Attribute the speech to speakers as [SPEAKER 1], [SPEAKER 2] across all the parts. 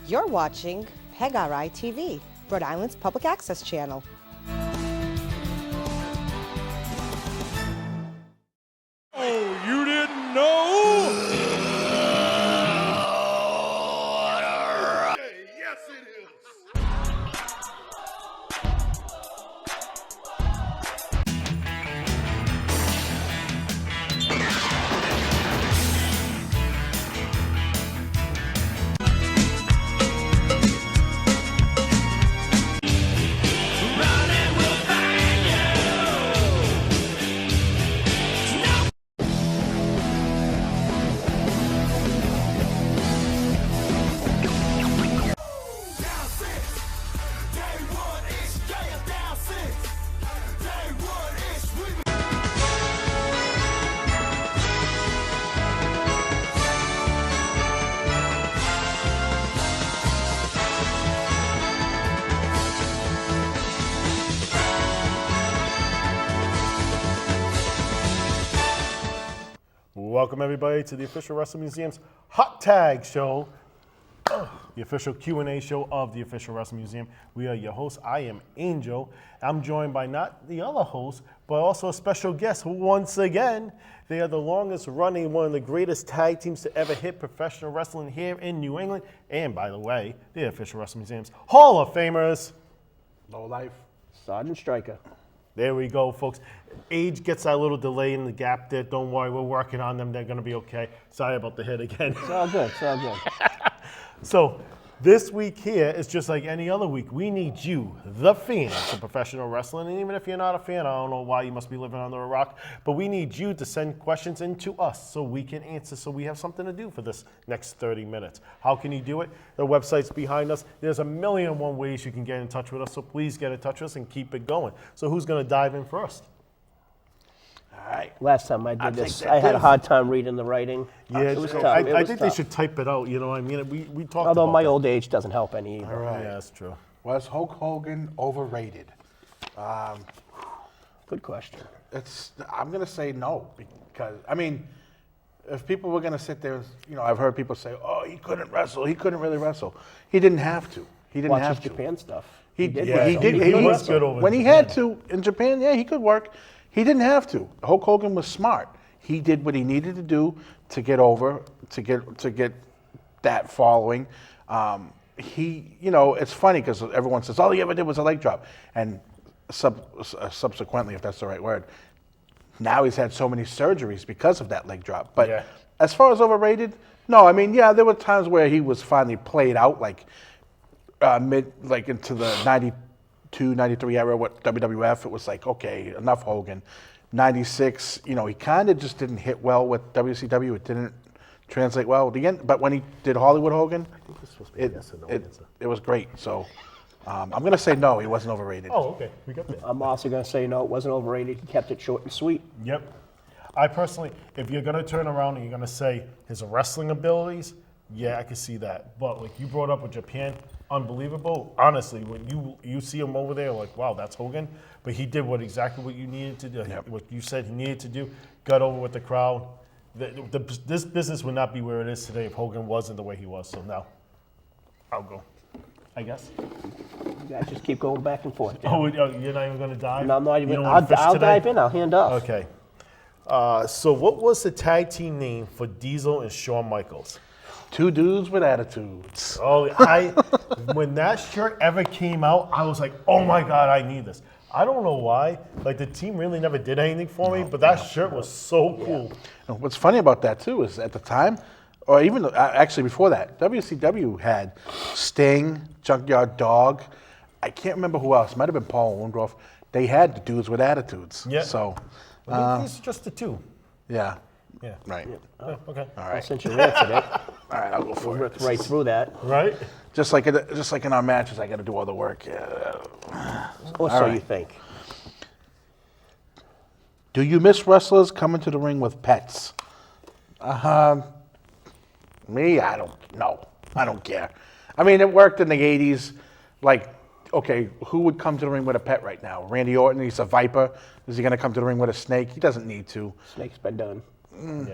[SPEAKER 1] You're watching PEGRI TV, Rhode Island's public access channel.
[SPEAKER 2] Oh, you didn't know? Yes, it is.
[SPEAKER 3] Welcome everybody to the official Wrestling Museum's Hot Tag Show, the official Q&A show of the official Wrestling Museum. We are your hosts. I am Angel. I'm joined by not the other host, but also a special guest who, once again, they are the longest running, one of the greatest tag teams to ever hit professional wrestling here in New England. And by the way, the official Wrestling Museum's Hall of Famers.
[SPEAKER 4] Low life.
[SPEAKER 5] Sergeant Stryker.
[SPEAKER 3] There we go, folks. Age gets that little delay in the gap there. Don't worry, we're working on them. They're going to be okay. Sorry about the hit again.
[SPEAKER 5] It's all good. It's all good.
[SPEAKER 3] So this week here is just like any other week. We need you, the fans of professional wrestling. And even if you're not a fan, I don't know why you must be living under a rock. But we need you to send questions in to us so we can answer, so we have something to do for this next 30 minutes. How can you do it? The website's behind us. There's a million and one ways you can get in touch with us. So please get in touch with us and keep it going. So who's going to dive in first?
[SPEAKER 4] All right.
[SPEAKER 5] Last time I did
[SPEAKER 4] I'll
[SPEAKER 5] this,
[SPEAKER 4] take that
[SPEAKER 5] I had a
[SPEAKER 4] too.
[SPEAKER 5] hard time reading the writing.
[SPEAKER 3] Yeah,
[SPEAKER 5] It was tough.
[SPEAKER 3] I
[SPEAKER 5] It was
[SPEAKER 3] think they
[SPEAKER 5] tough.
[SPEAKER 3] should type it out. You know what I mean? We talked
[SPEAKER 5] Although
[SPEAKER 3] about
[SPEAKER 5] my
[SPEAKER 3] that.
[SPEAKER 5] old age doesn't help any either.
[SPEAKER 4] All right.
[SPEAKER 3] Yeah, that's true.
[SPEAKER 4] Was Hulk Hogan overrated?
[SPEAKER 5] Good question.
[SPEAKER 4] I'm going to say no because, I mean, if people were going to sit there, I've heard people say, oh, he couldn't wrestle. He couldn't really wrestle. He didn't have to. He didn't
[SPEAKER 5] Watch
[SPEAKER 4] have
[SPEAKER 5] his
[SPEAKER 4] to.
[SPEAKER 5] Japan stuff.
[SPEAKER 4] He
[SPEAKER 5] did.
[SPEAKER 3] Yeah,
[SPEAKER 4] He did.
[SPEAKER 3] he was good over
[SPEAKER 4] when
[SPEAKER 3] in
[SPEAKER 4] he
[SPEAKER 3] Japan.
[SPEAKER 4] had to in Japan. Yeah, he could work. He didn't have to. Hulk Hogan was smart. He did what he needed to do to get over, to get that following. It's funny because everyone says all he ever did was a leg drop, and subsequently, if that's the right word, now he's had so many surgeries because of that leg drop. But
[SPEAKER 3] Yeah.
[SPEAKER 4] as far as overrated, no. I mean, yeah, there were times where he was finally played out, like into the 92, 93 era with WWF. It was like, okay, enough Hogan. 96, he kind of just didn't hit well with WCW. It didn't translate well. But when he did Hollywood Hogan, it was great. So I'm going to say no, he wasn't overrated.
[SPEAKER 3] Oh, okay. We got that.
[SPEAKER 5] I'm also going to say no, it wasn't overrated. He kept it short and sweet.
[SPEAKER 3] Yep. I personally, if you're going to turn around and you're going to say his wrestling abilities, yeah, I can see that. But like you brought up with Japan, unbelievable. Honestly, when you see him over there, like, wow, that's Hogan. But he did exactly what you needed to do.
[SPEAKER 4] Yep.
[SPEAKER 3] What you said he needed to do. Got over with the crowd. This business would not be where it is today if Hogan wasn't the way he was. So now, I'll go, I guess.
[SPEAKER 5] You guys just keep going back and forth.
[SPEAKER 3] Oh, you're not even going to dive?
[SPEAKER 5] No, I'm not
[SPEAKER 3] You
[SPEAKER 5] even.
[SPEAKER 3] don't wanna fish
[SPEAKER 5] I'll
[SPEAKER 3] today?
[SPEAKER 5] dive in. I'll hand off.
[SPEAKER 3] Okay. So what was the tag team name for Diesel and Shawn Michaels?
[SPEAKER 4] Two dudes with attitudes.
[SPEAKER 3] Oh, when that shirt ever came out, I was like, oh my God, I need this. I don't know why. Like the team really never did anything for me, but that shirt was so cool.
[SPEAKER 4] And what's funny about that too is at the time, or even actually before that, WCW had Sting, Junkyard Dog. I can't remember who else. It might have been Paul Orndorff. They had the dudes with attitudes.
[SPEAKER 3] Yeah.
[SPEAKER 4] So,
[SPEAKER 3] I think these are just the two.
[SPEAKER 4] yeah.
[SPEAKER 3] Yeah.
[SPEAKER 4] Right.
[SPEAKER 3] Yeah, okay.
[SPEAKER 4] All
[SPEAKER 5] Well,
[SPEAKER 4] right.
[SPEAKER 5] since you answered it,
[SPEAKER 4] All right. I'll go
[SPEAKER 5] we'll
[SPEAKER 4] for
[SPEAKER 5] rip
[SPEAKER 4] it.
[SPEAKER 5] right through that.
[SPEAKER 3] Right?
[SPEAKER 4] Just like in our matches, I got to do all the work. Yeah.
[SPEAKER 5] Or so
[SPEAKER 4] right.
[SPEAKER 5] you think.
[SPEAKER 4] Do you miss wrestlers coming to the ring with pets? Me, I don't know. I don't care. I mean, it worked in the 80s. Like, okay, who would come to the ring with a pet right now? Randy Orton, he's a Viper. Is he going to come to the ring with a snake? He doesn't need to.
[SPEAKER 5] Snake's been done.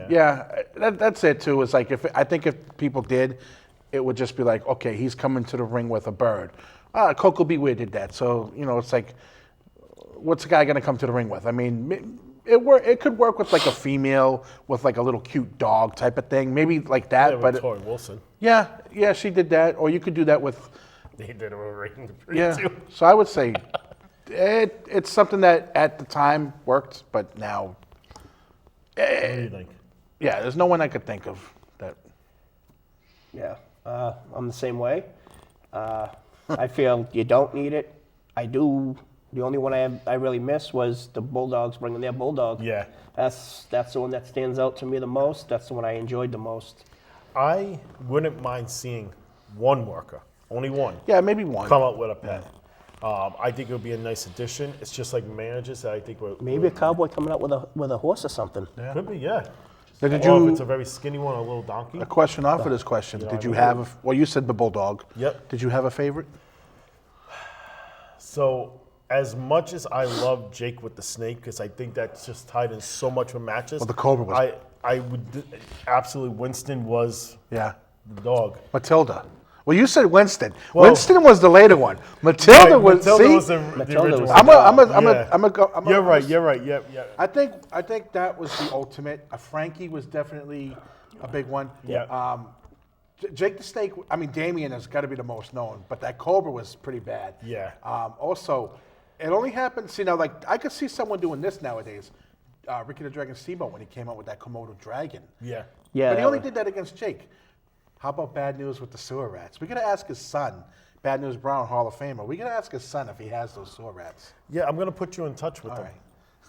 [SPEAKER 4] Yeah, that's it too. It's like I think if people did, it would just be like, okay, he's coming to the ring with a bird. Coco Beware did that. So, it's like, what's the guy going to come to the ring with? I mean, it could work with like a female with like a little cute dog type of thing. Maybe like that.
[SPEAKER 3] Yeah,
[SPEAKER 4] but
[SPEAKER 3] Tori Wilson.
[SPEAKER 4] yeah, she did that. Or you could do that with,
[SPEAKER 3] They did it with Raven
[SPEAKER 4] yeah.
[SPEAKER 3] too.
[SPEAKER 4] So I would say it's something that at the time worked, but now,
[SPEAKER 3] What do you think?
[SPEAKER 4] yeah, there's no one I could think of that.
[SPEAKER 5] Yeah, I'm the same way. I feel you don't need it. I do. The only one I really miss was the Bulldogs bringing their Bulldog.
[SPEAKER 3] Yeah.
[SPEAKER 5] That's the one that stands out to me the most. That's the one I enjoyed the most.
[SPEAKER 3] I wouldn't mind seeing one worker, only one,
[SPEAKER 4] Yeah, maybe one.
[SPEAKER 3] come up with a pet. I think it would be a nice addition. It's just like managers that I think would
[SPEAKER 5] Maybe a cowboy coming out with a horse or something.
[SPEAKER 3] could be, yeah.
[SPEAKER 4] Now, did
[SPEAKER 3] Or if
[SPEAKER 4] you
[SPEAKER 3] it's a very skinny one, a little donkey.
[SPEAKER 4] a question off of this question? Did you have well? You said the bulldog.
[SPEAKER 3] Yep.
[SPEAKER 4] Did you have a favorite?
[SPEAKER 3] So, as much as I love Jake with the snake, because I think that's just tied in so much with matches.
[SPEAKER 4] Well, the Cobra was-
[SPEAKER 3] I would absolutely. Winston was
[SPEAKER 4] Yeah.
[SPEAKER 3] the dog.
[SPEAKER 4] Matilda. Well, you said Winston.
[SPEAKER 3] Well-
[SPEAKER 4] Winston was the later one. Matilda
[SPEAKER 3] Right,
[SPEAKER 4] was.
[SPEAKER 3] Matilda
[SPEAKER 4] See,
[SPEAKER 3] was the
[SPEAKER 5] Matilda
[SPEAKER 3] original.
[SPEAKER 5] was
[SPEAKER 3] Yeah. You're right. You're right. Yep. Yeah.
[SPEAKER 4] I think that was the ultimate. Frankie was definitely a big one.
[SPEAKER 3] Yeah.
[SPEAKER 4] Jake the Snake. I mean, Damien has got to be the most known, but that Cobra was pretty bad.
[SPEAKER 3] Yeah.
[SPEAKER 4] Also, it only happened. See now, like I could see someone doing this nowadays. Ricky the Dragon Steamboat when he came out with that Komodo dragon.
[SPEAKER 3] Yeah.
[SPEAKER 5] Yeah.
[SPEAKER 4] But he
[SPEAKER 5] that
[SPEAKER 4] only
[SPEAKER 5] was-
[SPEAKER 4] did that against Jake. How about Bad News with the sewer rats? We got to ask his son, Bad News Brown, Hall of Famer. We got to ask his son if he has those sewer rats.
[SPEAKER 3] Yeah, I'm going to put you in touch with
[SPEAKER 4] All
[SPEAKER 3] him.
[SPEAKER 4] right.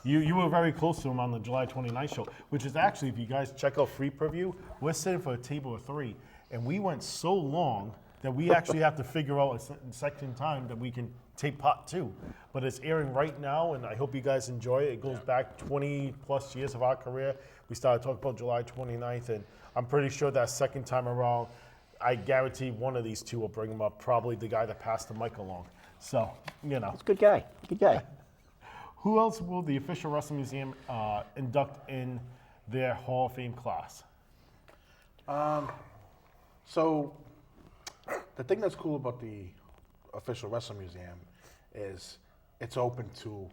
[SPEAKER 3] You were very close to him on the July 29th show, which is actually, if you guys check out Free Preview, we're sitting for a table of 3, and we went so long that we actually have to figure out a second time that we can tape part 2. But it's airing right now, and I hope you guys enjoy it. It goes back 20 plus years of our career. We started talking about July 29th, and I'm pretty sure that second time around, I guarantee one of these two will bring him up, probably the guy that passed the mic along. So,
[SPEAKER 5] Good guy. Good guy.
[SPEAKER 3] Who else will the Official Wrestling Museum induct in their Hall of Fame class?
[SPEAKER 4] So, the thing that's cool about the Official Wrestling Museum is it's open to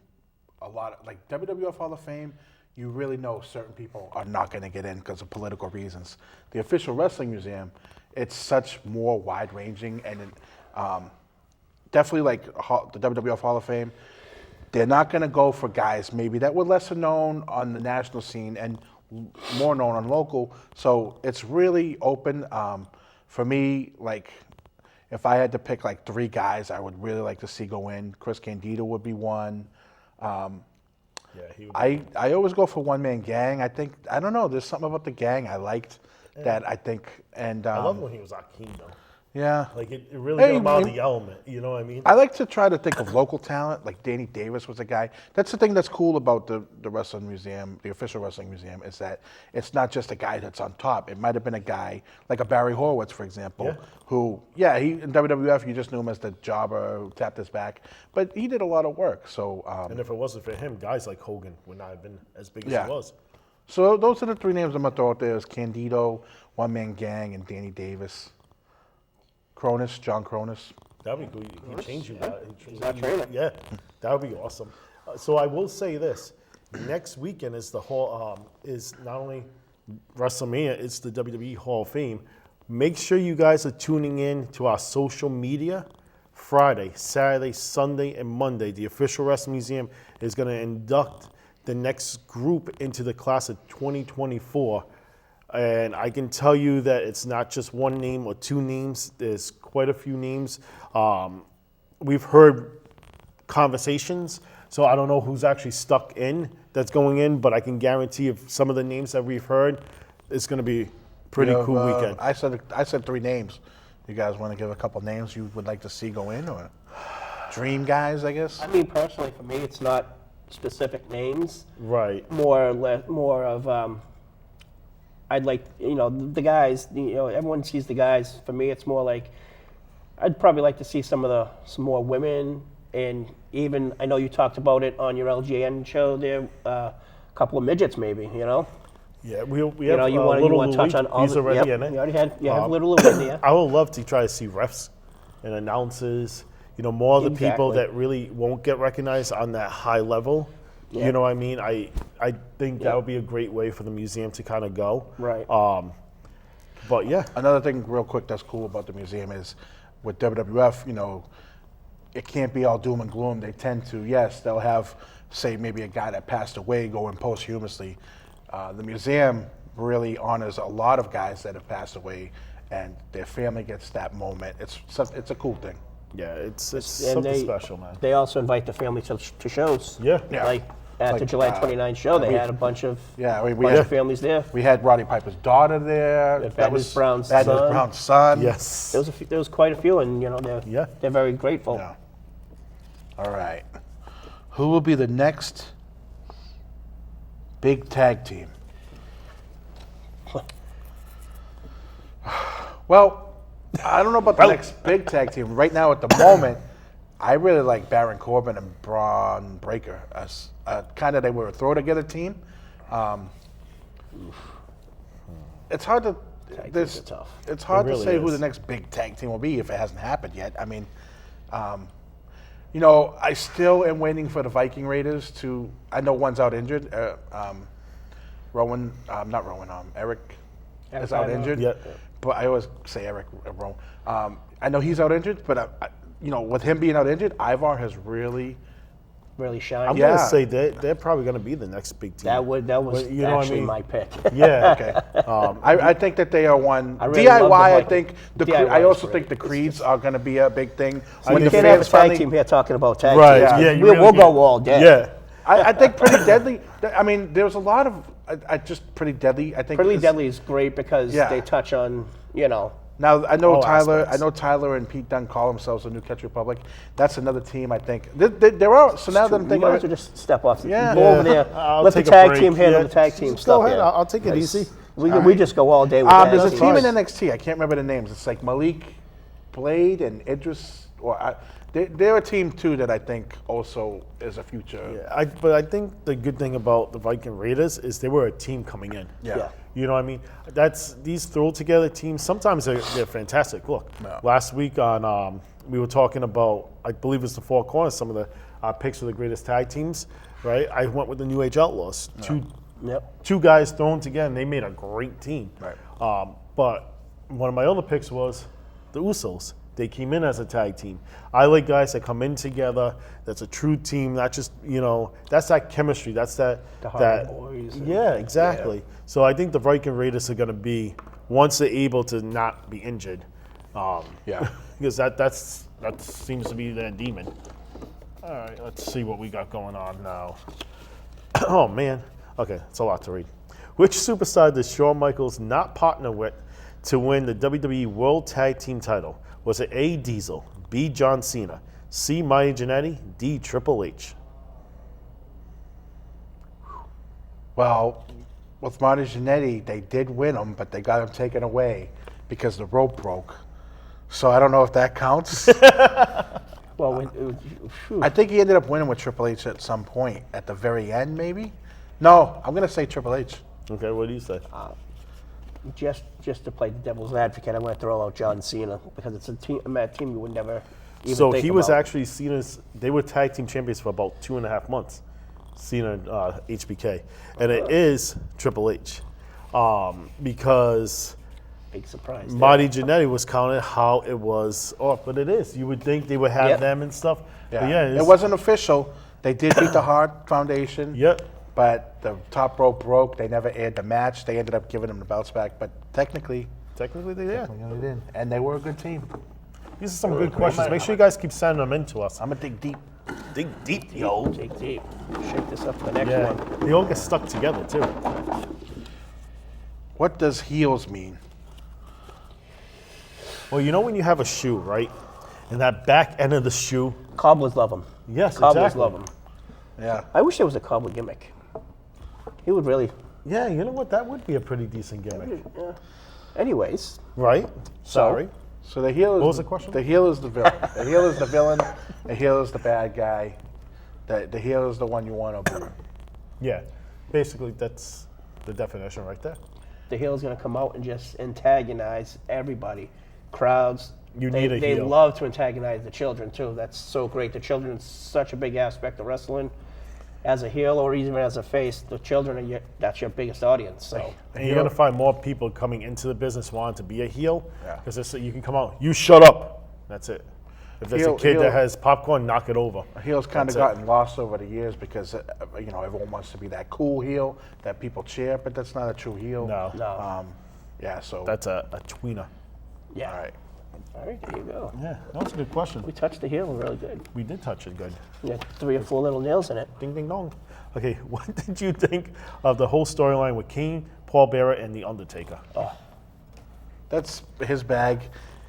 [SPEAKER 4] a lot of, like WWF Hall of Fame, you really know certain people are not going to get in because of political reasons. The Official Wrestling Museum, it's such more wide-ranging and definitely like the WWF Hall of Fame, they're not going to go for guys maybe that were lesser known on the national scene and more known on local. So it's really open. For me, like, if I had to pick like 3 guys I would really like to see go in, Chris Candido would be one.
[SPEAKER 3] Yeah, he would.
[SPEAKER 4] I always go for One Man Gang. I don't know, there's something about the gang I liked that I think, and
[SPEAKER 3] I love when he was Akeem, though.
[SPEAKER 4] yeah.
[SPEAKER 3] Like, it really
[SPEAKER 4] Hey,
[SPEAKER 3] got him out of
[SPEAKER 4] man.
[SPEAKER 3] the element, you know what I mean?
[SPEAKER 4] I like to try to think of local talent, like Danny Davis was a guy. That's the thing that's cool about the Wrestling Museum, the Official Wrestling Museum, is that it's not just a guy that's on top. It might have been a guy, like a Barry Horowitz, for example,
[SPEAKER 3] Yeah.
[SPEAKER 4] who, he in WWF, you just knew him as the jobber who tapped his back, but he did a lot of work. So,
[SPEAKER 3] And if it wasn't for him, guys like Hogan would not have been as big as
[SPEAKER 4] Yeah.
[SPEAKER 3] he was.
[SPEAKER 4] so those are the 3 names I'm going to throw out there is Candido, One Man Gang, and Danny Davis. Cronus, John Cronus.
[SPEAKER 3] That would be cool. He changed you that.
[SPEAKER 5] our trainer.
[SPEAKER 3] Yeah, that would be awesome. So I will say this: next weekend is the Hall is not only WrestleMania, it's the WWE Hall of Fame. Make sure you guys are tuning in to our social media. Friday, Saturday, Sunday, and Monday, the Official Wrestling Museum is going to induct the next group into the class of 2024. And I can tell you that it's not just one name or 2 names. There's quite a few names. We've heard conversations, so I don't know who's actually stuck in that's going in, but I can guarantee if some of the names that we've heard, it's going to be pretty
[SPEAKER 4] You have,
[SPEAKER 3] cool weekend.
[SPEAKER 4] I said 3 names. You guys want to give a couple names you would like to see go in, or dream guys, I guess?
[SPEAKER 5] I mean, personally, for me, it's not specific names.
[SPEAKER 3] Right.
[SPEAKER 5] More of I'd like, the guys, everyone sees the guys. For me, it's more like, I'd probably like to see some more women, and even, I know you talked about it on your LGN show there, a couple of midgets maybe,
[SPEAKER 3] Yeah, we
[SPEAKER 5] You
[SPEAKER 3] have
[SPEAKER 5] know, you want
[SPEAKER 3] Little
[SPEAKER 5] to touch
[SPEAKER 3] Louis.
[SPEAKER 5] on all
[SPEAKER 3] He's
[SPEAKER 5] the.
[SPEAKER 3] already
[SPEAKER 5] Yep,
[SPEAKER 3] in it.
[SPEAKER 5] you already have Little Louis in there.
[SPEAKER 3] I would love to try to see refs and announcers, more of the people
[SPEAKER 5] Exactly.
[SPEAKER 3] that really won't get recognized on that high level.
[SPEAKER 5] Yeah.
[SPEAKER 3] You know what I mean? I think that would be a great way for the museum to kind of go.
[SPEAKER 5] Right.
[SPEAKER 3] But yeah,
[SPEAKER 4] Another thing, real quick, that's cool about the museum is with WWF, it can't be all doom and gloom. They tend to, yes, they'll have, say, maybe a guy that passed away going posthumously. The museum really honors a lot of guys that have passed away, and their family gets that moment. It's a cool thing.
[SPEAKER 3] yeah, it's
[SPEAKER 5] And
[SPEAKER 3] something special, man.
[SPEAKER 5] They also invite the family to shows.
[SPEAKER 3] Yeah.
[SPEAKER 4] Yeah.
[SPEAKER 5] Like at the
[SPEAKER 4] Like,
[SPEAKER 5] July 29 show, they had a bunch of
[SPEAKER 4] Yeah, we
[SPEAKER 5] bunch
[SPEAKER 4] had,
[SPEAKER 5] of families there.
[SPEAKER 4] we had Roddy Piper's daughter there.
[SPEAKER 5] Bad News Brown's
[SPEAKER 4] Bad News
[SPEAKER 5] son.
[SPEAKER 4] Brown's son.
[SPEAKER 3] Yes.
[SPEAKER 5] There was quite a few, and they're very grateful.
[SPEAKER 4] Yeah. All right. Who will be the next big tag team? Well, I don't know about the next big tag team. Right now, at the moment, I really like Baron Corbin and Braun Breaker as kind of they were a throw together team. It's hard to
[SPEAKER 5] Tag
[SPEAKER 4] there's-
[SPEAKER 5] teams are tough.
[SPEAKER 4] it's hard
[SPEAKER 3] It
[SPEAKER 4] to
[SPEAKER 3] really
[SPEAKER 4] say who
[SPEAKER 3] is.
[SPEAKER 4] the next big tag team will be if it hasn't happened yet. I mean, I still am waiting for the Viking Raiders to. I know one's out injured. Rowan, not Rowan. Eric is out
[SPEAKER 5] Ivar.
[SPEAKER 4] injured.
[SPEAKER 3] Yeah.
[SPEAKER 4] But I always say Eric Rowan. I know he's out injured, but with him being out injured, Ivar has really.
[SPEAKER 5] Really shine.
[SPEAKER 3] I'm
[SPEAKER 4] Yeah.
[SPEAKER 3] gonna say they're probably gonna be the next big team.
[SPEAKER 5] That was
[SPEAKER 3] But you know what I
[SPEAKER 5] actually
[SPEAKER 3] mean?
[SPEAKER 5] my pick.
[SPEAKER 3] Yeah.
[SPEAKER 4] Okay. I think that they are one.
[SPEAKER 5] I really love the
[SPEAKER 4] DIY, I
[SPEAKER 5] Viking.
[SPEAKER 4] think.
[SPEAKER 5] DIY
[SPEAKER 4] I
[SPEAKER 5] is
[SPEAKER 4] also
[SPEAKER 5] great.
[SPEAKER 4] think the Creeds are going to be a big thing.
[SPEAKER 5] We
[SPEAKER 4] When the
[SPEAKER 5] can't have a
[SPEAKER 4] fans
[SPEAKER 5] tag
[SPEAKER 4] finally-
[SPEAKER 5] team here talking about tag
[SPEAKER 3] Right.
[SPEAKER 5] teams.
[SPEAKER 3] Yeah. you
[SPEAKER 5] We'll
[SPEAKER 3] really
[SPEAKER 5] go
[SPEAKER 3] can't.
[SPEAKER 5] all day.
[SPEAKER 3] Yeah.
[SPEAKER 4] I think Pretty Deadly. I mean, there's a lot of just Pretty Deadly. I think
[SPEAKER 5] Pretty
[SPEAKER 4] is-
[SPEAKER 5] Deadly is great because
[SPEAKER 4] Yeah.
[SPEAKER 5] they touch on,
[SPEAKER 4] Now I know
[SPEAKER 3] All
[SPEAKER 4] Tyler.
[SPEAKER 3] aspects.
[SPEAKER 4] I know Tyler and Pete Dunne call themselves the New Catch Republic. That's another team. I think there are. So now that I'm
[SPEAKER 5] you
[SPEAKER 4] thinking,
[SPEAKER 5] might
[SPEAKER 4] of
[SPEAKER 5] as well
[SPEAKER 4] it,
[SPEAKER 5] just step off.
[SPEAKER 4] Yeah.
[SPEAKER 5] Go over there.
[SPEAKER 3] I'll
[SPEAKER 5] Let the
[SPEAKER 3] take a
[SPEAKER 5] tag
[SPEAKER 3] break.
[SPEAKER 5] team handle
[SPEAKER 3] Yeah,
[SPEAKER 5] the tag team
[SPEAKER 3] just
[SPEAKER 5] stuff.
[SPEAKER 3] Go ahead.
[SPEAKER 5] here.
[SPEAKER 3] I'll take it easy.
[SPEAKER 5] We just go all day with that.
[SPEAKER 4] there's a
[SPEAKER 3] That's
[SPEAKER 4] team in
[SPEAKER 3] fine.
[SPEAKER 4] NXT. I can't remember the names. It's like Malik Blade and Idris. They're a team too that I think also is a future.
[SPEAKER 3] Yeah, but I think the good thing about the Viking Raiders is they were a team coming in.
[SPEAKER 4] Yeah.
[SPEAKER 3] You know what I mean? That's these throw together teams. Sometimes they're fantastic. Look,
[SPEAKER 4] Yeah.
[SPEAKER 3] last week on we were talking about, I believe it's the Four Corners, some of the picks of the greatest tag teams. Right? I went with the New Age Outlaws.
[SPEAKER 5] Yep.
[SPEAKER 3] Two guys thrown together, and they made a great team.
[SPEAKER 4] Right.
[SPEAKER 3] But one of my other picks was the Usos. They came in as a tag team. I like guys that come in together. That's a true team. Not just that's that chemistry. That's that.
[SPEAKER 5] The Hardy
[SPEAKER 3] that
[SPEAKER 5] Boys and-
[SPEAKER 3] yeah, exactly. So I think the Viking Raiders are going to be once they're able to not be injured.
[SPEAKER 4] Yeah.
[SPEAKER 3] Because that seems to be their demon. All right, let's see what we got going on now. Oh man. Okay, it's a lot to read. Which superstar did Shawn Michaels not partner with to win the WWE World Tag Team title? Was it A. Diesel, B. John Cena, C. Maya Jannetty, D. Triple H?
[SPEAKER 4] Well, with Marty Jannetty, they did win him, but they got him taken away because the rope broke. So I don't know if that counts.
[SPEAKER 5] Well,
[SPEAKER 4] I think he ended up winning with Triple H at some point at the very end, maybe. No, I'm gonna say Triple H.
[SPEAKER 3] Okay, what do you say?
[SPEAKER 5] just to play the devil's advocate, I'm going to throw out John Cena because it's a team you would never even
[SPEAKER 3] So
[SPEAKER 5] think
[SPEAKER 3] he was
[SPEAKER 5] about.
[SPEAKER 3] actually Cena's. They were tag team champions for about 2.5 months. Cena and HBK, and it is Triple H, because
[SPEAKER 5] Big surprise. there.
[SPEAKER 3] Marty Jannetty was counted how it was off, but it is. You would think they would have
[SPEAKER 5] Yep.
[SPEAKER 3] them and stuff. But yeah,
[SPEAKER 4] it wasn't official. They did beat the Hart Foundation.
[SPEAKER 3] Yep.
[SPEAKER 4] But the top rope broke. They never aired the match. They ended up giving them the belts back. But technically,
[SPEAKER 3] Technically, they did.
[SPEAKER 4] they did. And they were a good team.
[SPEAKER 3] These are some good questions. Make sure you guys keep sending them in to us.
[SPEAKER 4] I'm going to dig deep.
[SPEAKER 3] Dig deep, yo.
[SPEAKER 5] Dig deep. Shake this up for the next
[SPEAKER 3] Yeah,
[SPEAKER 5] one.
[SPEAKER 3] they all get stuck together too.
[SPEAKER 4] What does heels mean?
[SPEAKER 3] Well, you know when you have a shoe, right? And that back end of the shoe.
[SPEAKER 5] Cobblers love him.
[SPEAKER 3] Yes,
[SPEAKER 5] Cobblers
[SPEAKER 3] exactly.
[SPEAKER 5] love him.
[SPEAKER 4] Yeah.
[SPEAKER 5] I wish there was a cobbler gimmick. He would really.
[SPEAKER 3] Yeah, you know what? That would be a pretty decent gimmick,
[SPEAKER 5] Anyways,
[SPEAKER 3] right? Sorry.
[SPEAKER 4] So the heel is
[SPEAKER 3] What was the question?
[SPEAKER 4] The heel is the villain. The heel is the villain. The heel is the bad guy. The heel is the one you want to be.
[SPEAKER 3] Yeah, basically that's the definition right there.
[SPEAKER 5] The heel's going to come out and just antagonize everybody. Crowds.
[SPEAKER 3] You need a
[SPEAKER 5] They
[SPEAKER 3] heel.
[SPEAKER 5] love to antagonize the children, too. That's so great. The children's such a big aspect of wrestling. As a heel or even as a face, the children, that's your biggest audience. So
[SPEAKER 3] And you're going to find more people coming into the business wanting to be a heel.
[SPEAKER 4] Yeah.
[SPEAKER 3] Because you can come out, you shut up. That's it. If there's a kid
[SPEAKER 4] Heel-
[SPEAKER 3] that has popcorn, knock it over.
[SPEAKER 4] Heel's kind of
[SPEAKER 3] That's it.
[SPEAKER 4] gotten lost over the years because everyone wants to be that cool heel that people cheer, but that's not a true heel.
[SPEAKER 3] No.
[SPEAKER 5] No.
[SPEAKER 4] Yeah. So
[SPEAKER 3] That's a tweener.
[SPEAKER 5] yeah.
[SPEAKER 4] all right.
[SPEAKER 5] All right, there you go.
[SPEAKER 3] Yeah, that was a good question.
[SPEAKER 5] We touched the heel really good.
[SPEAKER 3] We did touch it good.
[SPEAKER 5] We got 3 or 4 little nails in it.
[SPEAKER 3] Ding, ding, dong. Okay, what did you think of the whole storyline with Kane, Paul Bearer, and The Undertaker?
[SPEAKER 4] That's his bag.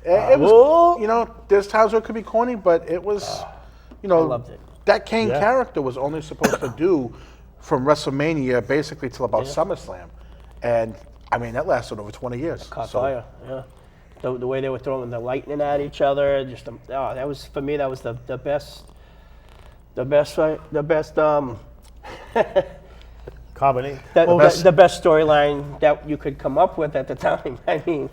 [SPEAKER 4] It was, there's times where it could be corny, but it was,
[SPEAKER 5] I loved it.
[SPEAKER 4] That Kane
[SPEAKER 3] Yeah.
[SPEAKER 4] character was only supposed to do from WrestleMania basically till about SummerSlam, and I mean that lasted over 20 years.
[SPEAKER 5] Caught
[SPEAKER 4] So,
[SPEAKER 5] fire, yeah. The way they were throwing the lightning at each other, that was, for me, that was the best
[SPEAKER 3] Combination.
[SPEAKER 5] the best storyline that you could come up with at the time. I mean,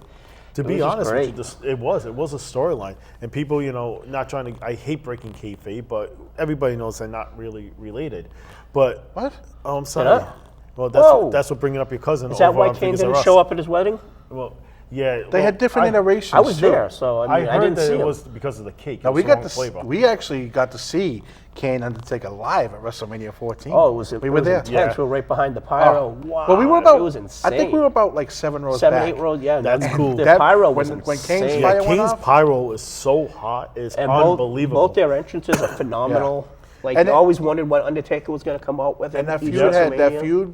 [SPEAKER 3] To
[SPEAKER 5] it
[SPEAKER 3] be
[SPEAKER 5] was just
[SPEAKER 3] honest
[SPEAKER 5] great.
[SPEAKER 3] with you, it was a storyline, and people, not trying to. I hate breaking kayfabe, but everybody knows they're not really related. But
[SPEAKER 4] What?
[SPEAKER 3] Oh, I'm sorry.
[SPEAKER 5] Yeah.
[SPEAKER 3] Well,
[SPEAKER 5] Whoa.
[SPEAKER 3] that's what bringing up your cousin.
[SPEAKER 5] Is that
[SPEAKER 3] over
[SPEAKER 5] why
[SPEAKER 3] on
[SPEAKER 5] Kane
[SPEAKER 3] Fingers Are
[SPEAKER 5] didn't
[SPEAKER 3] Us.
[SPEAKER 5] show up at his wedding?
[SPEAKER 3] Well, yeah.
[SPEAKER 4] They had different iterations.
[SPEAKER 5] I was
[SPEAKER 4] too.
[SPEAKER 5] there, so I mean, I
[SPEAKER 3] heard
[SPEAKER 5] didn't
[SPEAKER 3] that
[SPEAKER 5] see
[SPEAKER 3] it
[SPEAKER 5] him.
[SPEAKER 3] was because of the cake.
[SPEAKER 4] Now
[SPEAKER 3] It
[SPEAKER 4] we
[SPEAKER 3] was the
[SPEAKER 4] got
[SPEAKER 3] wrong
[SPEAKER 4] to
[SPEAKER 3] flavor.
[SPEAKER 4] we actually got to see Kane Undertaker live at WrestleMania 14.
[SPEAKER 5] Oh, it was
[SPEAKER 4] we were there.
[SPEAKER 5] intense.
[SPEAKER 3] Yeah.
[SPEAKER 5] We were right behind the pyro. Wow.
[SPEAKER 4] Well, we were about.
[SPEAKER 5] It was insane.
[SPEAKER 4] I think we were about like 7 rows
[SPEAKER 5] 7,
[SPEAKER 4] back.
[SPEAKER 5] 8 rows. Yeah,
[SPEAKER 3] That's cool.
[SPEAKER 5] The
[SPEAKER 4] That-
[SPEAKER 5] pyro was
[SPEAKER 4] when
[SPEAKER 5] insane.
[SPEAKER 4] Kane's
[SPEAKER 3] Yeah,
[SPEAKER 4] fire went
[SPEAKER 3] Kane's
[SPEAKER 4] off?
[SPEAKER 3] pyro is so hot. It's
[SPEAKER 5] And
[SPEAKER 3] unbelievable.
[SPEAKER 5] Both their entrances are phenomenal. Like,
[SPEAKER 4] And
[SPEAKER 5] you
[SPEAKER 4] it-
[SPEAKER 5] always wondered what Undertaker was going to come out with.
[SPEAKER 4] And that
[SPEAKER 5] each
[SPEAKER 4] feud
[SPEAKER 5] WrestleMania.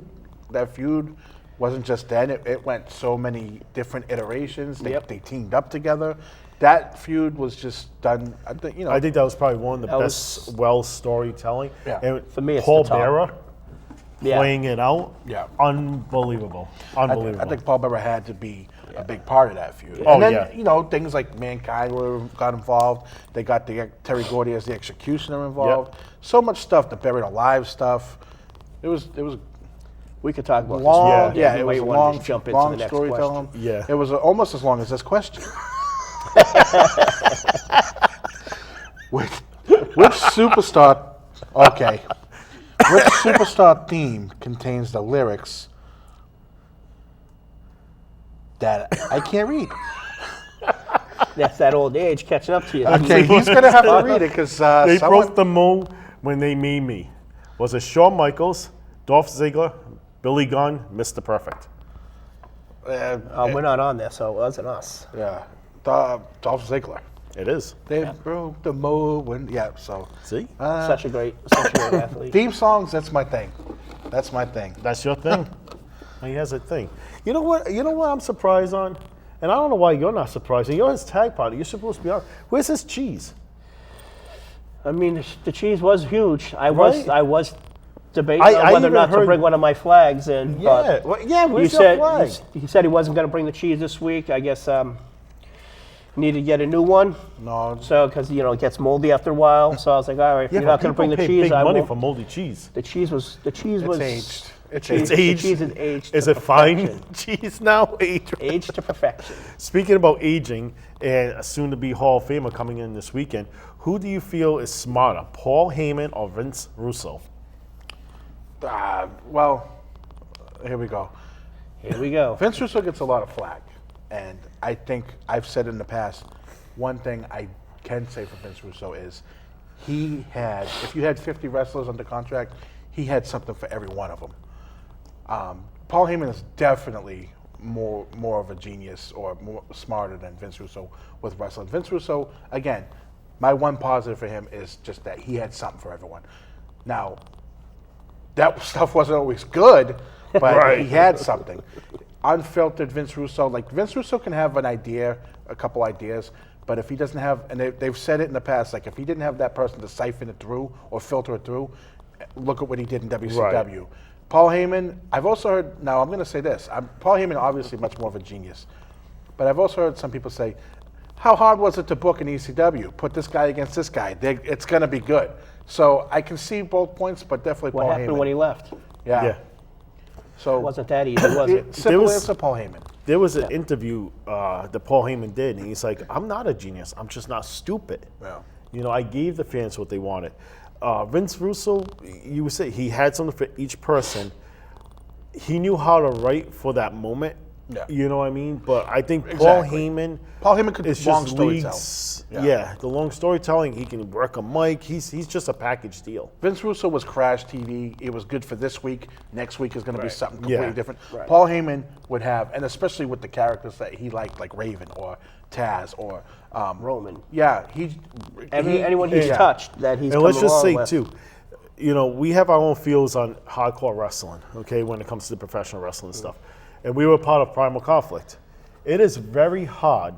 [SPEAKER 4] that feud wasn't just then. It went so many different iterations.
[SPEAKER 5] Yep.
[SPEAKER 4] They teamed up together. That feud was just done. I
[SPEAKER 3] I think that was probably one of the
[SPEAKER 5] That
[SPEAKER 3] best storytelling.
[SPEAKER 4] Yeah.
[SPEAKER 3] And
[SPEAKER 5] For me, it's
[SPEAKER 3] Paul
[SPEAKER 5] the top.
[SPEAKER 3] Bearer
[SPEAKER 5] Yeah.
[SPEAKER 3] playing it out.
[SPEAKER 4] Yeah.
[SPEAKER 3] Unbelievable. Unbelievable.
[SPEAKER 4] I think Paul Bearer had to be a big part of that feud.
[SPEAKER 3] Oh,
[SPEAKER 4] and then,
[SPEAKER 3] yeah.
[SPEAKER 4] things like Mankind got involved. They got Terry Gordy as the executioner involved. So much stuff, the Buried Alive stuff. It was
[SPEAKER 5] We could talk about
[SPEAKER 4] long.
[SPEAKER 5] this.
[SPEAKER 3] Yeah,
[SPEAKER 4] It
[SPEAKER 5] You
[SPEAKER 4] was
[SPEAKER 5] might
[SPEAKER 4] a
[SPEAKER 5] wanna
[SPEAKER 4] long,
[SPEAKER 5] just jump into
[SPEAKER 4] long
[SPEAKER 5] the next
[SPEAKER 4] storytelling.
[SPEAKER 5] question.
[SPEAKER 3] Yeah.
[SPEAKER 4] It was almost as long as this question. which superstar? Okay. Which superstar theme contains the lyrics that I can't read?
[SPEAKER 5] That's that old age catching up to you.
[SPEAKER 4] Okay, he's gonna have to read it because
[SPEAKER 3] they
[SPEAKER 4] someone.
[SPEAKER 3] broke the mold when they made me. Was it Shawn Michaels, Dolph Ziggler, Billy Gunn, Mr. Perfect?
[SPEAKER 5] We're not on there, so it wasn't us.
[SPEAKER 4] Yeah, Dolph Ziggler.
[SPEAKER 3] It is.
[SPEAKER 4] They broke the mold when. Yeah, so
[SPEAKER 3] See?
[SPEAKER 5] Such a great athlete.
[SPEAKER 4] theme songs. That's my thing. That's my thing.
[SPEAKER 3] That's your thing. He has a thing. You know what? I'm surprised on? And I don't know why you're not surprised. You're his tag partner. You're supposed to be on. Where's his cheese?
[SPEAKER 5] I mean, the cheese was huge. I
[SPEAKER 3] Right?
[SPEAKER 5] was debating
[SPEAKER 3] I
[SPEAKER 5] on whether or
[SPEAKER 3] even
[SPEAKER 5] not to
[SPEAKER 3] heard-
[SPEAKER 5] bring one of my flags in.
[SPEAKER 3] Yeah.
[SPEAKER 5] But
[SPEAKER 3] Well, yeah, where's
[SPEAKER 5] he
[SPEAKER 3] your
[SPEAKER 5] said,
[SPEAKER 3] flag?
[SPEAKER 5] He said he wasn't going to bring the cheese this week. I guess need to get a new one.
[SPEAKER 4] No,
[SPEAKER 5] So, because it gets moldy after a while. So I was like, all right, if you're
[SPEAKER 3] but
[SPEAKER 5] not going to bring the
[SPEAKER 3] people pay
[SPEAKER 5] cheese,
[SPEAKER 3] big
[SPEAKER 5] I
[SPEAKER 3] money
[SPEAKER 5] won't.
[SPEAKER 3] for moldy cheese.
[SPEAKER 5] The cheese was
[SPEAKER 4] it's aged. It's
[SPEAKER 3] It's
[SPEAKER 4] aged.
[SPEAKER 3] aged.
[SPEAKER 5] The cheese is aged.
[SPEAKER 3] Is
[SPEAKER 5] to
[SPEAKER 3] it fine
[SPEAKER 5] perfection.
[SPEAKER 3] cheese now? Aged.
[SPEAKER 5] Aged to perfection.
[SPEAKER 3] Speaking about aging and a soon-to-be Hall of Famer coming in this weekend, who do you feel is smarter, Paul Heyman or Vince Russo?
[SPEAKER 4] Well, here we go.
[SPEAKER 5] Here we go.
[SPEAKER 4] Vince Russo gets a lot of flack, and I think I've said in the past, one thing I can say for Vince Russo is he had, if you had 50 wrestlers under contract, he had something for every one of them. Paul Heyman is definitely more of a genius or more smarter than Vince Russo with wrestling. Vince Russo, again, my one positive for him is just that he had something for everyone. Now, that stuff wasn't always good, but
[SPEAKER 3] Right.
[SPEAKER 4] he had something. Unfiltered Vince Russo, like Vince Russo can have an idea, a couple ideas, but if he doesn't have, and they've said it in the past, like if he didn't have that person to siphon it through or filter it through, look at what he did in WCW. Paul Heyman, I've also heard, now I'm going to say this, Paul Heyman obviously much more of a genius, but I've also heard some people say, how hard was it to book an ECW? Put this guy against this guy. It's going to be good. So I can see both points, but definitely
[SPEAKER 5] What
[SPEAKER 4] Paul
[SPEAKER 5] happened
[SPEAKER 4] Heyman.
[SPEAKER 5] when he left?
[SPEAKER 4] Yeah.
[SPEAKER 3] Yeah.
[SPEAKER 4] So
[SPEAKER 5] It wasn't that easy, was it?
[SPEAKER 4] simple
[SPEAKER 3] was-
[SPEAKER 4] answer, Paul Heyman.
[SPEAKER 3] There was an interview that Paul Heyman did, and he's like, "I'm not a genius. I'm just not stupid.
[SPEAKER 4] Yeah.
[SPEAKER 3] You know, I gave the fans what they wanted." Vince Russo, you would say he had something for each person. He knew how to write for that moment.
[SPEAKER 4] Yeah.
[SPEAKER 3] You know what I mean? But I think Paul
[SPEAKER 4] Exactly.
[SPEAKER 3] Heyman.
[SPEAKER 4] Paul Heyman could
[SPEAKER 3] is
[SPEAKER 4] long
[SPEAKER 3] just
[SPEAKER 4] storytell.
[SPEAKER 3] leads.
[SPEAKER 4] Yeah.
[SPEAKER 3] Yeah, the long storytelling. He can work a mic. He's just a package deal.
[SPEAKER 4] Vince Russo was Crash TV. It was good for this week. Next week is going to be something completely
[SPEAKER 3] Yeah.
[SPEAKER 4] different.
[SPEAKER 5] Right.
[SPEAKER 4] Paul Heyman would have, and especially with the characters that he liked, like Raven or Taz or
[SPEAKER 5] Roman.
[SPEAKER 4] Yeah,
[SPEAKER 5] Anyone he's
[SPEAKER 3] yeah.
[SPEAKER 5] touched that he's
[SPEAKER 3] And
[SPEAKER 5] come
[SPEAKER 3] let's just
[SPEAKER 5] along
[SPEAKER 3] say
[SPEAKER 5] with.
[SPEAKER 3] too, you know, we have our own feels on hardcore wrestling, okay, when it comes to professional wrestling stuff. And we were part of Primal Conflict. It is very hard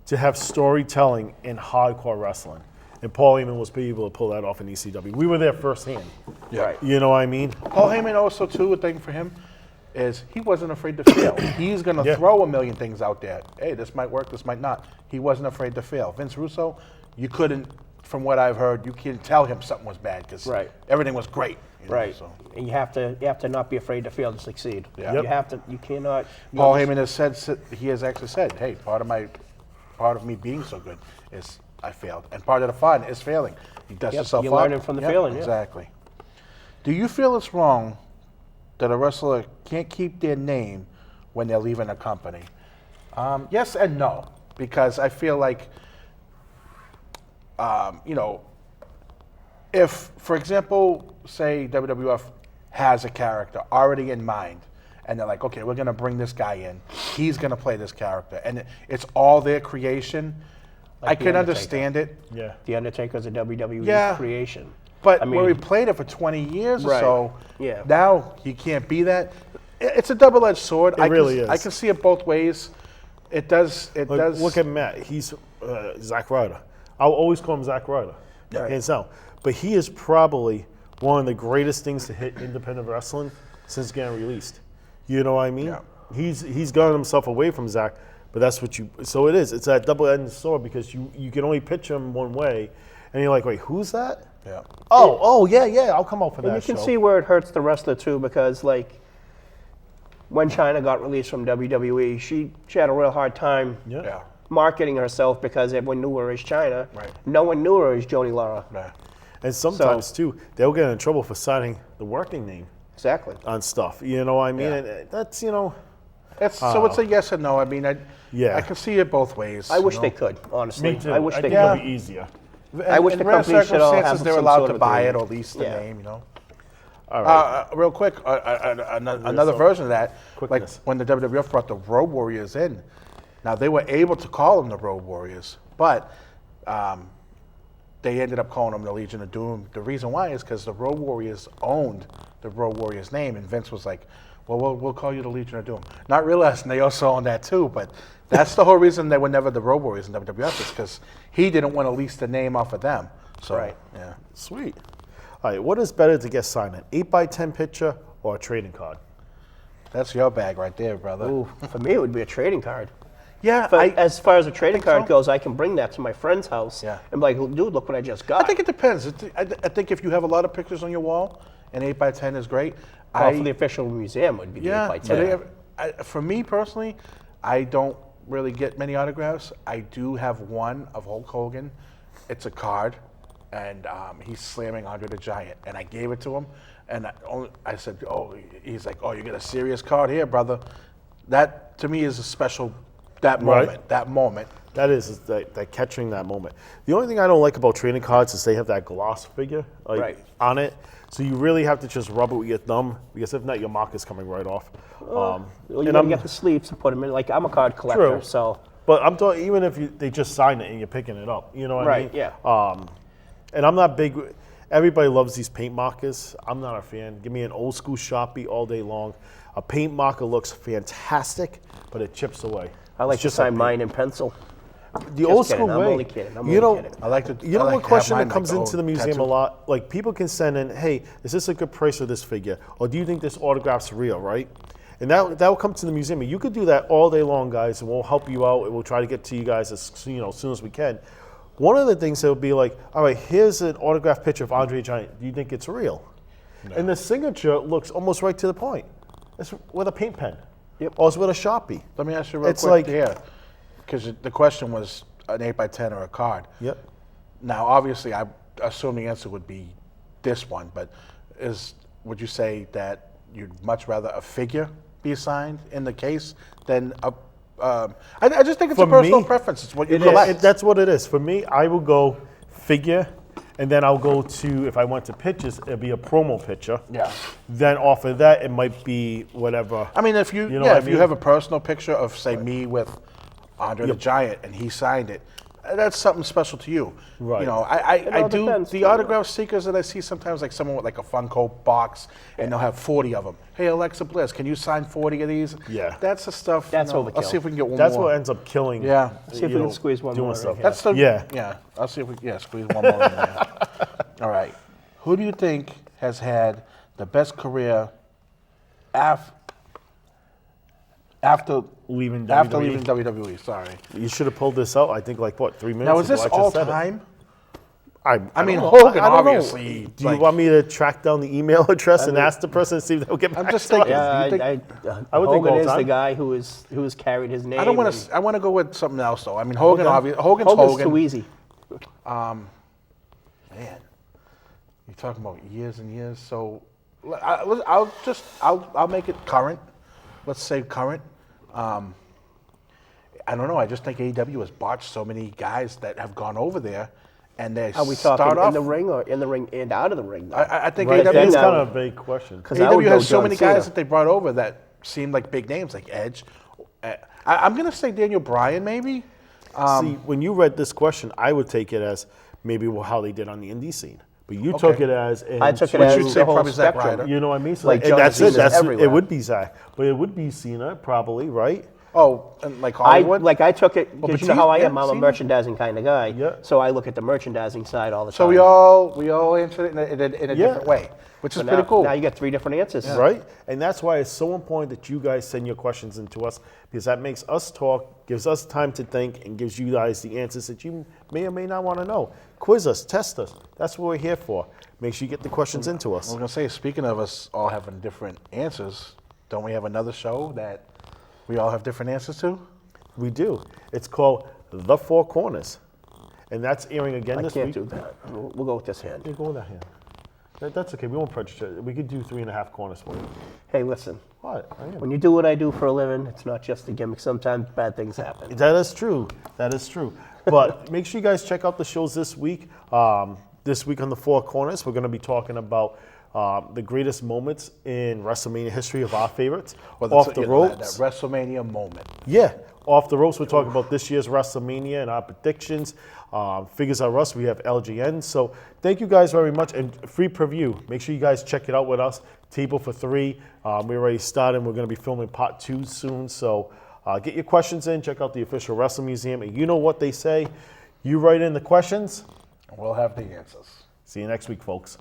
[SPEAKER 3] to have storytelling in hardcore wrestling. And Paul Heyman was able to pull that off in ECW. We were there firsthand.
[SPEAKER 5] Right.
[SPEAKER 3] You know what I mean?
[SPEAKER 4] Paul Heyman also too, a thing for him is he wasn't afraid to fail. He's going to
[SPEAKER 3] Yeah.
[SPEAKER 4] throw a million things out there. Hey, this might work, this might not. He wasn't afraid to fail. Vince Russo, you couldn't, from what I've heard, you can't tell him something was bad because
[SPEAKER 5] Right.
[SPEAKER 4] everything was great. You know,
[SPEAKER 5] Right.
[SPEAKER 4] so.
[SPEAKER 5] And you have to not be afraid to fail to succeed.
[SPEAKER 4] Yeah.
[SPEAKER 5] You
[SPEAKER 4] Yep.
[SPEAKER 5] have to. You cannot.
[SPEAKER 4] Paul Heyman has said, he has actually said, hey, part of me being so good is I failed, and part of the fun is failing. You dust
[SPEAKER 5] Yep,
[SPEAKER 4] yourself
[SPEAKER 5] you're
[SPEAKER 4] up.
[SPEAKER 5] learning from the failing, yeah.
[SPEAKER 4] Exactly. Do you feel it's wrong that a wrestler can't keep their name when they're leaving a company? Yes and no, because I feel like, you know, if, for example, say WWF has a character already in mind, and they're like, okay, we're going to bring this guy in, he's going to play this character, and it's all their creation,
[SPEAKER 5] Like
[SPEAKER 4] I
[SPEAKER 5] The
[SPEAKER 4] can
[SPEAKER 5] Undertaker.
[SPEAKER 4] understand it.
[SPEAKER 3] Yeah.
[SPEAKER 5] The Undertaker's a WWE
[SPEAKER 4] Yeah.
[SPEAKER 5] creation.
[SPEAKER 4] But
[SPEAKER 5] I
[SPEAKER 4] where we
[SPEAKER 5] mean,
[SPEAKER 4] played it for 20 years or
[SPEAKER 5] Right.
[SPEAKER 4] so,
[SPEAKER 5] Yeah.
[SPEAKER 4] now you can't be that. It's a double-edged sword. I
[SPEAKER 3] really
[SPEAKER 4] can,
[SPEAKER 3] is.
[SPEAKER 4] I can see it both ways. It does. It
[SPEAKER 3] Like,
[SPEAKER 4] does.
[SPEAKER 3] look at Matt. He's Zack Ryder. I'll always call him Zack Ryder, hands down. But he is probably one of the greatest things to hit independent wrestling since getting released. You know what I mean?
[SPEAKER 4] Yeah.
[SPEAKER 3] He's gotten himself away from Zack, but that's what you. So it is. It's that double-edged sword because you can only pitch him one way, and you're like, wait, who's that?
[SPEAKER 4] Yeah.
[SPEAKER 3] Oh, yeah. I'll come out for
[SPEAKER 5] and
[SPEAKER 3] that
[SPEAKER 5] you can
[SPEAKER 3] show.
[SPEAKER 5] see where it hurts the wrestler too, because like when Chyna got released from WWE, she had a real hard time
[SPEAKER 3] Yeah.
[SPEAKER 4] Yeah.
[SPEAKER 5] marketing herself because everyone knew her as Chyna.
[SPEAKER 4] Right.
[SPEAKER 5] No one knew her as Joni Laura.
[SPEAKER 4] Yeah.
[SPEAKER 3] And sometimes too, they'll get in trouble for signing the working name
[SPEAKER 5] Exactly.
[SPEAKER 3] on stuff. You know what I mean?
[SPEAKER 4] Yeah.
[SPEAKER 3] And that's you know.
[SPEAKER 4] So it's a yes and no. I mean,
[SPEAKER 3] Yeah.
[SPEAKER 4] I can see it both ways.
[SPEAKER 5] I wish
[SPEAKER 4] you
[SPEAKER 5] they
[SPEAKER 4] know.
[SPEAKER 5] could, honestly.
[SPEAKER 3] Me too.
[SPEAKER 5] I wish they
[SPEAKER 3] think
[SPEAKER 5] could.
[SPEAKER 3] it'll be easier.
[SPEAKER 5] I wish
[SPEAKER 4] in
[SPEAKER 5] the
[SPEAKER 4] rare
[SPEAKER 5] company should all have
[SPEAKER 4] circumstances, they're
[SPEAKER 5] some
[SPEAKER 4] allowed
[SPEAKER 5] sort
[SPEAKER 4] to
[SPEAKER 5] of
[SPEAKER 4] buy it
[SPEAKER 5] agreement.
[SPEAKER 4] or lease the
[SPEAKER 5] Yeah.
[SPEAKER 4] name. You know.
[SPEAKER 3] All right.
[SPEAKER 4] Real quick, another
[SPEAKER 3] so-
[SPEAKER 4] version of that, like
[SPEAKER 3] Quickness.
[SPEAKER 4] when the WWF brought the Road Warriors in. Now they were able to call them the Road Warriors, but they ended up calling them the Legion of Doom. The reason why is because the Road Warriors owned the Road Warriors name, and Vince was like, "Well, we'll call you the Legion of Doom." Not realizing they also own that too, but that's the whole reason they were never the Road Warriors in WWF is because he didn't want to lease the name off of them. So,
[SPEAKER 5] Right.
[SPEAKER 4] yeah.
[SPEAKER 3] Sweet. All right. What is better to get signed, an 8x10 picture or a trading card?
[SPEAKER 4] That's your bag right there, brother.
[SPEAKER 5] Ooh, for me, it would be a trading card.
[SPEAKER 4] Yeah,
[SPEAKER 5] But as far as a trading card
[SPEAKER 4] so.
[SPEAKER 5] goes, I can bring that to my friend's house
[SPEAKER 4] Yeah.
[SPEAKER 5] and be like, dude, look what I just got.
[SPEAKER 4] I think it depends. I think if you have a lot of pictures on your wall, an 8x10 is great.
[SPEAKER 5] for the official museum would be the 8x10.
[SPEAKER 4] but for me personally, I don't really get many autographs. I do have one of Hulk Hogan. It's a card, and he's slamming Andre the Giant, and I gave it to him, and I said, "Oh," he's like, "Oh, you get a serious card here, brother." That to me is a special. That
[SPEAKER 3] Right.
[SPEAKER 4] moment. That moment.
[SPEAKER 3] That is that catching that moment. The only thing I don't like about trading cards is they have that gloss figure
[SPEAKER 5] Right.
[SPEAKER 3] on it. So you really have to just rub it with your thumb because if not, your mark is coming right off.
[SPEAKER 5] Well, you
[SPEAKER 3] and
[SPEAKER 5] gotta
[SPEAKER 3] I'm-
[SPEAKER 5] get the sleeves to put them in. Like, I'm a card collector,
[SPEAKER 3] True.
[SPEAKER 5] so
[SPEAKER 3] But I'm talking even if they just sign it and you're picking it up, you know what I
[SPEAKER 5] Right,
[SPEAKER 3] mean?
[SPEAKER 5] yeah.
[SPEAKER 3] And I'm not big. Everybody loves these paint markers. I'm not a fan. Give me an old school Sharpie all day long. A paint marker looks fantastic, but it chips away.
[SPEAKER 5] I like
[SPEAKER 3] It's
[SPEAKER 5] to
[SPEAKER 3] just a
[SPEAKER 5] sign
[SPEAKER 3] paint.
[SPEAKER 5] mine in pencil.
[SPEAKER 3] The old school
[SPEAKER 5] kidding. I'm
[SPEAKER 3] way.
[SPEAKER 5] only kidding. I'm
[SPEAKER 3] you know,
[SPEAKER 5] only kidding.
[SPEAKER 4] I like to.
[SPEAKER 3] You know
[SPEAKER 4] I like
[SPEAKER 3] what
[SPEAKER 4] to have
[SPEAKER 3] question
[SPEAKER 4] mine
[SPEAKER 3] that comes
[SPEAKER 4] like
[SPEAKER 3] into the museum
[SPEAKER 4] tattoo.
[SPEAKER 3] a lot? Like people can send in, hey, is this a good price for this figure? Or do you think this autograph's real, right? And that will come to the museum. And you could do that all day long, guys, and we'll help you out. And we'll try to get to you guys as soon as we can. One of the things that would be like, all right, here's an autographed picture of Andre the Giant. Do you think it's real? And the signature looks almost right to the point. It's with a paint pen.
[SPEAKER 5] Yep.
[SPEAKER 3] Or it's with a Sharpie.
[SPEAKER 4] Let me ask you real
[SPEAKER 3] It's
[SPEAKER 4] quick
[SPEAKER 3] like-
[SPEAKER 4] here, because the question was an 8x10 or a card.
[SPEAKER 3] Yep.
[SPEAKER 4] Now, obviously, I assume the answer would be this one, but would you say that you'd much rather a figure be assigned in the case than a? I just think it's
[SPEAKER 3] For
[SPEAKER 4] a personal
[SPEAKER 3] me,
[SPEAKER 4] preference. It's what you
[SPEAKER 3] Yeah,
[SPEAKER 4] collect.
[SPEAKER 3] that's what it is. For me, I will go figure, and then I'll go to, if I went to pictures, it'd be a promo picture.
[SPEAKER 4] Yeah.
[SPEAKER 3] Then off of that, it might be whatever.
[SPEAKER 4] I mean, if you,
[SPEAKER 3] You know what I
[SPEAKER 4] if you
[SPEAKER 3] mean?
[SPEAKER 4] have a personal picture of, say, me with Andre the Giant, and he signed it, that's something special to you.
[SPEAKER 3] Right.
[SPEAKER 4] You know, I
[SPEAKER 5] all
[SPEAKER 4] do
[SPEAKER 5] depends,
[SPEAKER 4] the
[SPEAKER 5] too.
[SPEAKER 4] autograph seekers that I see sometimes, like someone with like a Funko box, and they'll have 40 of them. Hey, Alexa Bliss, can you sign 40 of these?
[SPEAKER 3] Yeah.
[SPEAKER 4] That's the stuff.
[SPEAKER 5] That's
[SPEAKER 4] I'll
[SPEAKER 5] overkill.
[SPEAKER 4] see if we can get one
[SPEAKER 3] That's
[SPEAKER 4] more.
[SPEAKER 3] what ends up killing.
[SPEAKER 4] Yeah.
[SPEAKER 5] See if we can squeeze one
[SPEAKER 3] doing
[SPEAKER 5] more in
[SPEAKER 3] stuff.
[SPEAKER 5] here.
[SPEAKER 4] That's the
[SPEAKER 3] Yeah.
[SPEAKER 4] I'll see if we squeeze one more in there. All right. Who do you think has had the best career after
[SPEAKER 3] Leaving
[SPEAKER 4] after
[SPEAKER 3] WWE.
[SPEAKER 4] leaving WWE? Sorry.
[SPEAKER 3] You should have pulled this out. I think like what 3 minutes.
[SPEAKER 4] Now is
[SPEAKER 3] ago,
[SPEAKER 4] this
[SPEAKER 3] I just
[SPEAKER 4] all
[SPEAKER 3] said it.
[SPEAKER 4] time?
[SPEAKER 3] I
[SPEAKER 4] mean,
[SPEAKER 3] don't know.
[SPEAKER 4] Hogan
[SPEAKER 3] I don't know.
[SPEAKER 4] obviously,
[SPEAKER 3] Do you
[SPEAKER 4] like-
[SPEAKER 3] want me to track down the email address and ask the person and see if they'll get back
[SPEAKER 4] I'm just
[SPEAKER 3] to us?
[SPEAKER 4] thinking.
[SPEAKER 5] Yeah,
[SPEAKER 4] Do you
[SPEAKER 3] I would think
[SPEAKER 5] Hogan
[SPEAKER 3] all
[SPEAKER 5] is the
[SPEAKER 3] time.
[SPEAKER 5] guy who's carried his name.
[SPEAKER 4] I don't want
[SPEAKER 5] and
[SPEAKER 4] to. I want to go with something else though. I mean, Hogan.
[SPEAKER 3] Okay.
[SPEAKER 4] Obviously, Hogan's
[SPEAKER 5] Hogan's
[SPEAKER 4] Hogan.
[SPEAKER 5] too easy.
[SPEAKER 4] Man, you're talking about years and years. So I'll make it current. Let's say current. I don't know. I just think AEW has botched so many guys that have gone over there, and they
[SPEAKER 5] Are we
[SPEAKER 4] start
[SPEAKER 5] talking
[SPEAKER 4] off.
[SPEAKER 5] in the ring or in the ring and out of the ring? though?
[SPEAKER 4] I think
[SPEAKER 3] Right,
[SPEAKER 4] AEW,
[SPEAKER 3] that's
[SPEAKER 5] then,
[SPEAKER 3] kind of a big question.
[SPEAKER 5] 'Cause I would
[SPEAKER 4] AEW
[SPEAKER 5] go
[SPEAKER 4] has so
[SPEAKER 5] John
[SPEAKER 4] many
[SPEAKER 5] Cena.
[SPEAKER 4] guys that they brought over that seem like big names, like Edge. I'm gonna say Daniel Bryan, maybe.
[SPEAKER 3] See, when you read this question, I would take it as maybe how they did on the indie scene, but you took it as.
[SPEAKER 5] I took it
[SPEAKER 4] Which
[SPEAKER 5] as
[SPEAKER 4] you'd
[SPEAKER 5] the
[SPEAKER 4] say
[SPEAKER 5] whole
[SPEAKER 4] probably Zack
[SPEAKER 5] spectrum.
[SPEAKER 4] Ryder.
[SPEAKER 3] You know what I mean? So
[SPEAKER 5] Like
[SPEAKER 3] and
[SPEAKER 5] John
[SPEAKER 3] that's
[SPEAKER 5] Cena's
[SPEAKER 3] it. That's
[SPEAKER 5] everywhere.
[SPEAKER 3] it. Would be Zach, but it would be Cena probably, right?
[SPEAKER 4] Oh, and like Hollywood.
[SPEAKER 5] I took it because you know how I am.
[SPEAKER 4] Batista,
[SPEAKER 5] I'm a
[SPEAKER 4] yeah,
[SPEAKER 5] merchandising kind of guy.
[SPEAKER 3] Yeah.
[SPEAKER 5] So I look at the merchandising side all the
[SPEAKER 4] So
[SPEAKER 5] time.
[SPEAKER 4] we all answered it in a
[SPEAKER 3] Yeah.
[SPEAKER 4] different way, which is
[SPEAKER 5] So
[SPEAKER 4] pretty
[SPEAKER 5] now,
[SPEAKER 4] cool.
[SPEAKER 5] Now you get 3 different answers.
[SPEAKER 3] Right? And that's why it's so important that you guys send your questions in to us because that makes us talk, gives us time to think, and gives you guys the answers that you may or may not want to know. Quiz us, test us. That's what we're here for. Make sure you get the questions into
[SPEAKER 4] I
[SPEAKER 3] us.
[SPEAKER 4] was gonna say, speaking of us all having different answers, don't we have another show that we all have different answers to?
[SPEAKER 3] We do. It's called The Four Corners. And that's airing again
[SPEAKER 5] I
[SPEAKER 3] this
[SPEAKER 5] can't
[SPEAKER 3] week.
[SPEAKER 5] do that. We'll go with this hand.
[SPEAKER 3] Yeah, go with that hand. That's okay. We won't prejudice. We could do 3.5 corners for you.
[SPEAKER 5] Hey, listen.
[SPEAKER 3] What? I am.
[SPEAKER 5] When you do what I do for a living, it's not just a gimmick. Sometimes bad things happen.
[SPEAKER 3] That is true. That is true. But make sure you guys check out the shows this week. This week on the Four Corners, we're going to be talking about the greatest moments in WrestleMania history of our favorites.
[SPEAKER 4] Well,
[SPEAKER 3] Off the
[SPEAKER 4] that
[SPEAKER 3] ropes.
[SPEAKER 4] WrestleMania moment.
[SPEAKER 3] Yeah, off the ropes. We're talking about this year's WrestleMania and our predictions. Figures are us. We have LGN. So thank you guys very much. And free preview. Make sure you guys check it out with us. Table for 3. We already started. We're going to be filming part 2 soon. So get your questions in. Check out the official Wrestling Museum. And you know what they say. You write in the questions.
[SPEAKER 4] We'll have the answers.
[SPEAKER 3] See you next week, folks.